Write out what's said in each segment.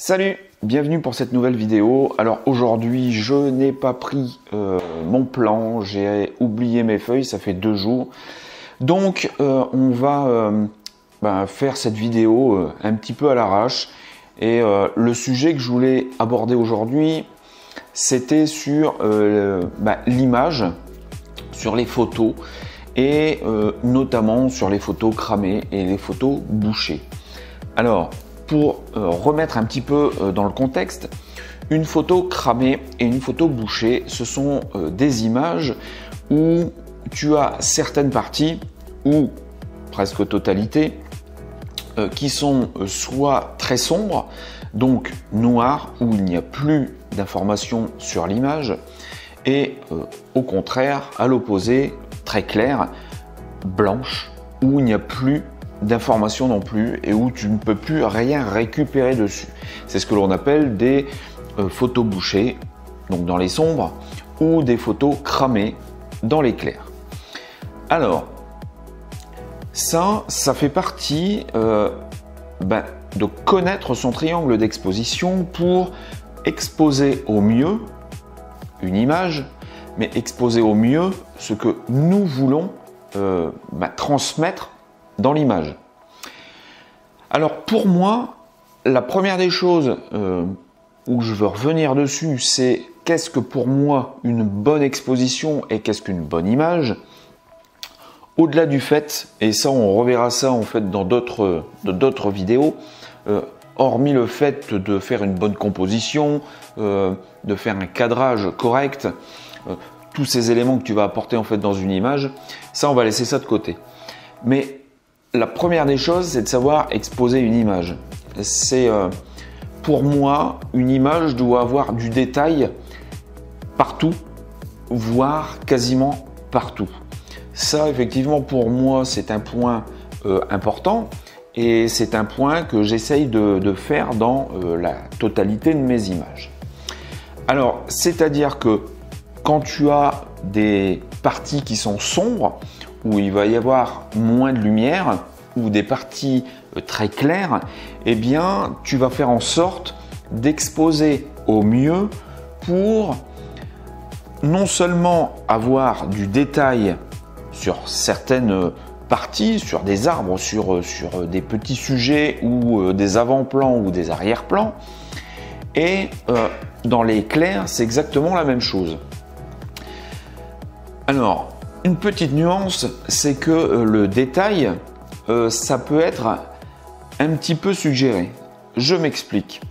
Salut, bienvenue pour cette nouvelle vidéo. Alors aujourd'hui je n'ai pas pris mon plan, j'ai oublié mes feuilles, ça fait 2 jours. Donc on va faire cette vidéo un petit peu à l'arrache. Et le sujet que je voulais aborder aujourd'hui, c'était sur l'image, sur les photos et notamment sur les photos cramées et les photos bouchées. Alors, pour remettre un petit peu dans le contexte, une photo cramée et une photo bouchée, ce sont des images où tu as certaines parties, ou presque totalité, qui sont soit très sombres, donc noires, où il n'y a plus d'informations sur l'image, et au contraire, à l'opposé, très claires, blanches, où il n'y a plus d'informations non plus et où tu ne peux plus rien récupérer dessus. C'est ce que l'on appelle des photos bouchées, donc dans les sombres, ou des photos cramées dans les clairs. Alors, ça fait partie de connaître son triangle d'exposition pour exposer au mieux une image, mais exposer au mieux ce que nous voulons transmettre dans l'image. Alors pour moi, la première des choses où je veux revenir dessus, c'est qu'est-ce que pour moi une bonne exposition et qu'est-ce qu'une bonne image. Au-delà du fait, et ça on reverra ça en fait dans d'autres vidéos, hormis le fait de faire une bonne composition, de faire un cadrage correct, tous ces éléments que tu vas apporter en fait dans une image, ça on va laisser ça de côté. Mais la première des choses, c'est de savoir exposer une image. C'est pour moi, une image doit avoir du détail partout, voire quasiment partout. Ça, effectivement, pour moi, c'est un point important et c'est un point que j'essaye de faire dans la totalité de mes images. Alors, c'est-à-dire que quand tu as des parties qui sont sombres, où il va y avoir moins de lumière, ou des parties très claires, eh bien, tu vas faire en sorte d'exposer au mieux pour non seulement avoir du détail sur certaines parties, sur des arbres, sur des petits sujets ou des avant-plans ou des arrière-plans, et dans les clairs, c'est exactement la même chose. Alors, une petite nuance, c'est que le détail, ça peut être un petit peu suggéré. Je m'explique.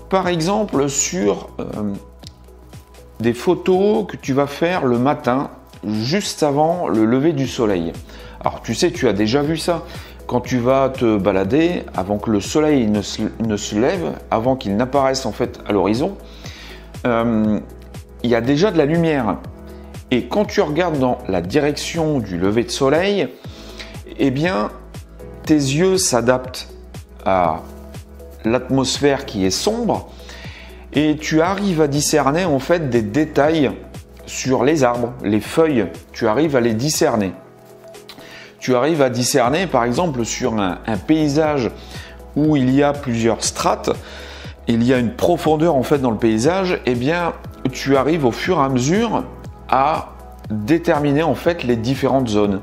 Par exemple, sur des photos que tu vas faire le matin, juste avant le lever du soleil. Alors, tu sais, tu as déjà vu ça. Quand tu vas te balader, avant que le soleil ne se lève, avant qu'il n'apparaisse en fait à l'horizon, il y a déjà de la lumière. Et quand tu regardes dans la direction du lever de soleil, eh bien, tes yeux s'adaptent à l'atmosphère qui est sombre et tu arrives à discerner en fait des détails sur les arbres, les feuilles, tu arrives à les discerner. Tu arrives à discerner par exemple sur un paysage où il y a plusieurs strates, il y a une profondeur en fait dans le paysage, eh bien, tu arrives au fur et à mesure à déterminer en fait les différentes zones.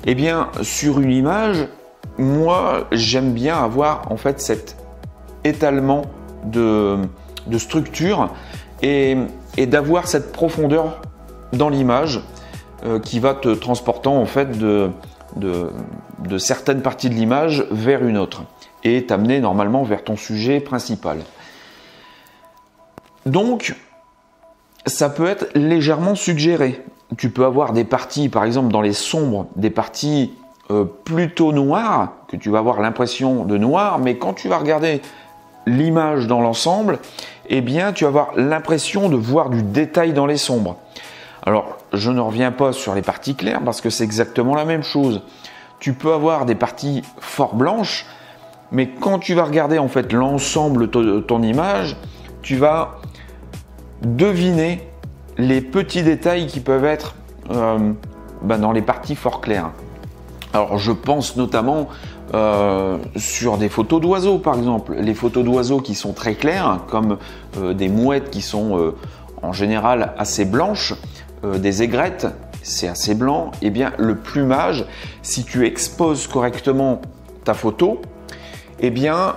Et bien sur une image, moi j'aime bien avoir en fait cet étalement de structure et d'avoir cette profondeur dans l'image qui va te transportant en fait de certaines parties de l'image vers une autre et t'amener normalement vers ton sujet principal. Donc ça peut être légèrement suggéré. Tu peux avoir des parties, par exemple dans les sombres, des parties plutôt noires, que tu vas avoir l'impression de noir, mais quand tu vas regarder l'image dans l'ensemble, eh bien tu vas avoir l'impression de voir du détail dans les sombres. Alors, je ne reviens pas sur les parties claires parce que c'est exactement la même chose. Tu peux avoir des parties fort blanches, mais quand tu vas regarder en fait l'ensemble de ton image, tu vas deviner les petits détails qui peuvent être dans les parties fort claires. Alors je pense notamment sur des photos d'oiseaux par exemple. Les photos d'oiseaux qui sont très claires, comme des mouettes qui sont en général assez blanches, des aigrettes, c'est assez blanc, et bien le plumage, si tu exposes correctement ta photo, eh bien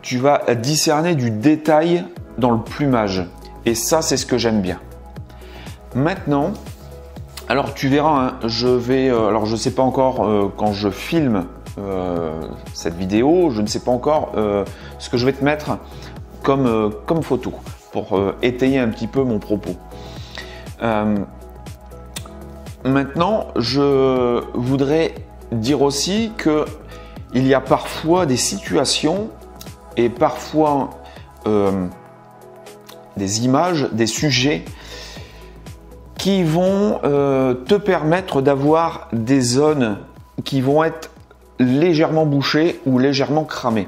tu vas discerner du détail dans le plumage. Et ça, c'est ce que j'aime bien. Maintenant, alors tu verras, hein, alors je ne sais pas encore quand je filme cette vidéo, je ne sais pas encore ce que je vais te mettre comme photo pour étayer un petit peu mon propos. Maintenant, je voudrais dire aussi que il y a parfois des situations et parfois des images, des sujets qui vont te permettre d'avoir des zones qui vont être légèrement bouchées ou légèrement cramées.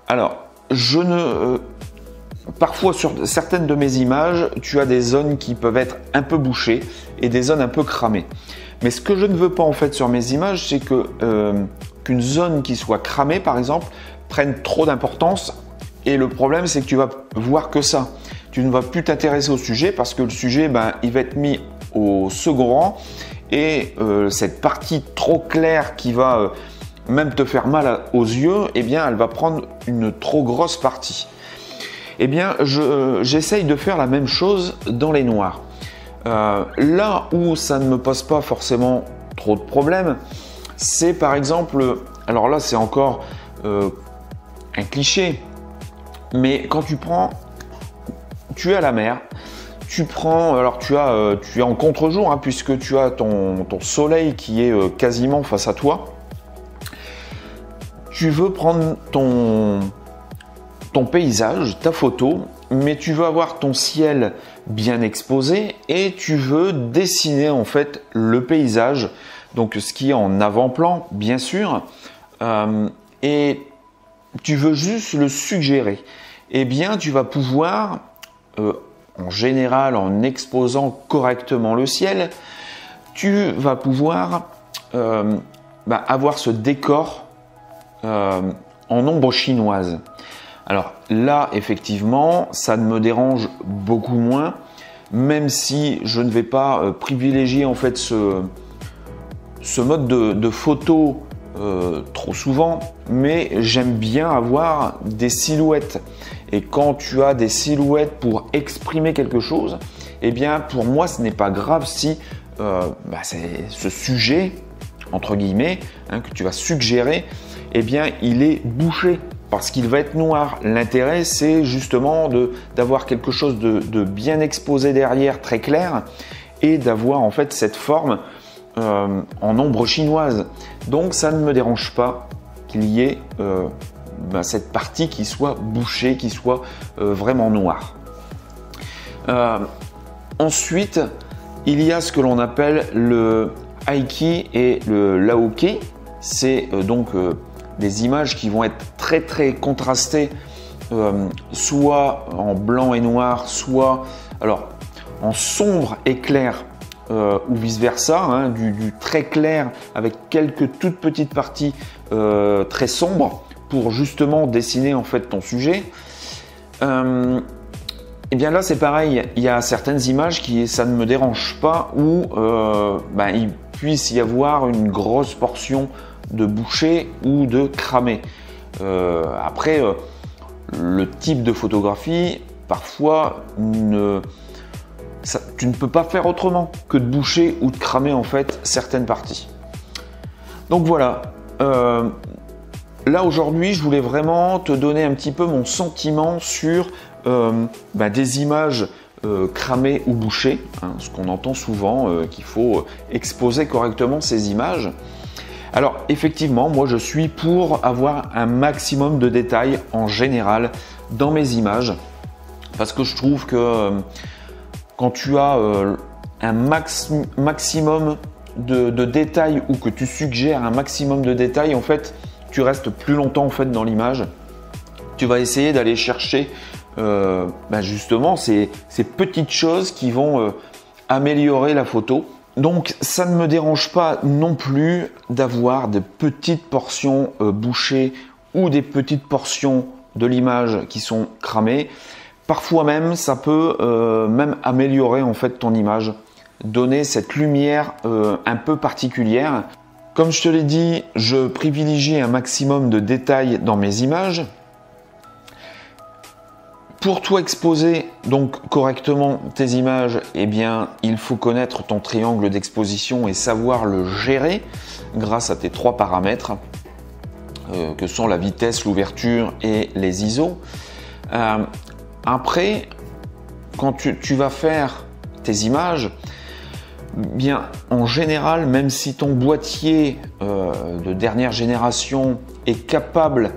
Alors, parfois sur certaines de mes images, tu as des zones qui peuvent être un peu bouchées et des zones un peu cramées. Mais ce que je ne veux pas en fait sur mes images, c'est qu'une zone qui soit cramée, par exemple, prenne trop d'importance. Et le problème, c'est que tu vas voir que ça. Tu ne vas plus t'intéresser au sujet parce que le sujet, il va être mis au second rang. Et cette partie trop claire qui va même te faire mal aux yeux, eh bien, elle va prendre une trop grosse partie. Eh bien, j'essaye de faire la même chose dans les noirs. Là où ça ne me pose pas forcément trop de problèmes, c'est par exemple, alors là c'est encore un cliché, mais quand tu es à la mer, tu es en contre-jour, hein, puisque tu as ton soleil qui est quasiment face à toi. Tu veux prendre ton paysage, ta photo, mais tu veux avoir ton ciel bien exposé et tu veux dessiner en fait le paysage, donc ce qui est en avant-plan bien sûr, et tu veux juste le suggérer. Eh bien tu vas pouvoir, en général en exposant correctement le ciel, tu vas pouvoir avoir ce décor en ombre chinoise. Alors là, effectivement, ça ne me dérange beaucoup moins, même si je ne vais pas privilégier en fait ce mode de photo trop souvent, mais j'aime bien avoir des silhouettes. Et quand tu as des silhouettes pour exprimer quelque chose, eh bien pour moi, ce n'est pas grave si c'est ce sujet, entre guillemets, hein, que tu vas suggérer, eh bien il est bouché. Parce qu'il va être noir. L'intérêt, c'est justement d'avoir quelque chose de bien exposé derrière, très clair, et d'avoir en fait cette forme en ombre chinoise. Donc ça ne me dérange pas qu'il y ait cette partie qui soit bouchée, qui soit vraiment noire. Ensuite, il y a ce que l'on appelle le High-key et le Low-key. C'est donc des images qui vont être très contrastées, soit en blanc et noir, soit alors en sombre et clair, ou vice versa, hein, du très clair avec quelques toutes petites parties très sombres pour justement dessiner en fait ton sujet. Et bien là c'est pareil, il y a certaines images qui ça ne me dérange pas où il puisse y avoir une grosse portion de boucher ou de cramer. Après, le type de photographie, parfois, tu ne peux pas faire autrement que de boucher ou de cramer en fait certaines parties. Donc voilà. Là aujourd'hui, je voulais vraiment te donner un petit peu mon sentiment sur des images cramées ou bouchées, hein, ce qu'on entend souvent, qu'il faut exposer correctement ces images. Alors effectivement, moi je suis pour avoir un maximum de détails en général dans mes images parce que je trouve que quand tu as un maximum de détails ou que tu suggères un maximum de détails, en fait, tu restes plus longtemps en fait dans l'image. Tu vas essayer d'aller chercher justement ces petites choses qui vont améliorer la photo Donc ça ne me dérange pas non plus d'avoir des petites portions bouchées ou des petites portions de l'image qui sont cramées. Parfois même, ça peut même améliorer en fait ton image, donner cette lumière un peu particulière. Comme je te l'ai dit, je privilégie un maximum de détails dans mes images. Pour toi exposer donc correctement tes images, eh bien, il faut connaître ton triangle d'exposition et savoir le gérer grâce à tes 3 paramètres que sont la vitesse, l'ouverture et les ISO. Après, quand tu vas faire tes images, bien en général, même si ton boîtier de dernière génération est capable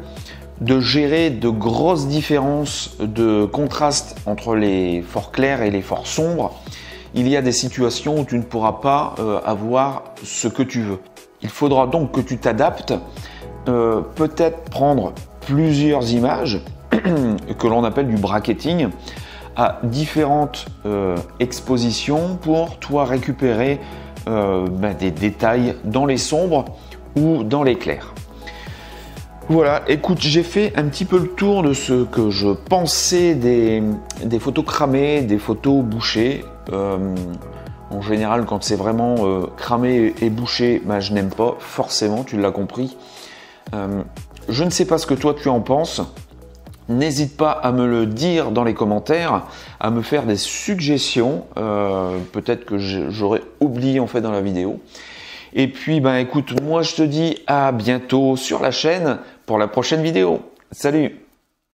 de gérer de grosses différences de contraste entre les forts clairs et les forts sombres, il y a des situations où tu ne pourras pas avoir ce que tu veux. Il faudra donc que tu t'adaptes, peut-être prendre plusieurs images que l'on appelle du bracketing à différentes expositions pour toi récupérer des détails dans les sombres ou dans les clairs. Voilà, écoute, j'ai fait un petit peu le tour de ce que je pensais des photos cramées, des photos bouchées. En général, quand c'est vraiment cramé et bouché, je n'aime pas, forcément, tu l'as compris. Je ne sais pas ce que toi tu en penses. N'hésite pas à me le dire dans les commentaires, à me faire des suggestions, peut-être que j'aurais oublié en fait dans la vidéo. Et puis, écoute, moi je te dis à bientôt sur la chaîne pour la prochaine vidéo. Salut!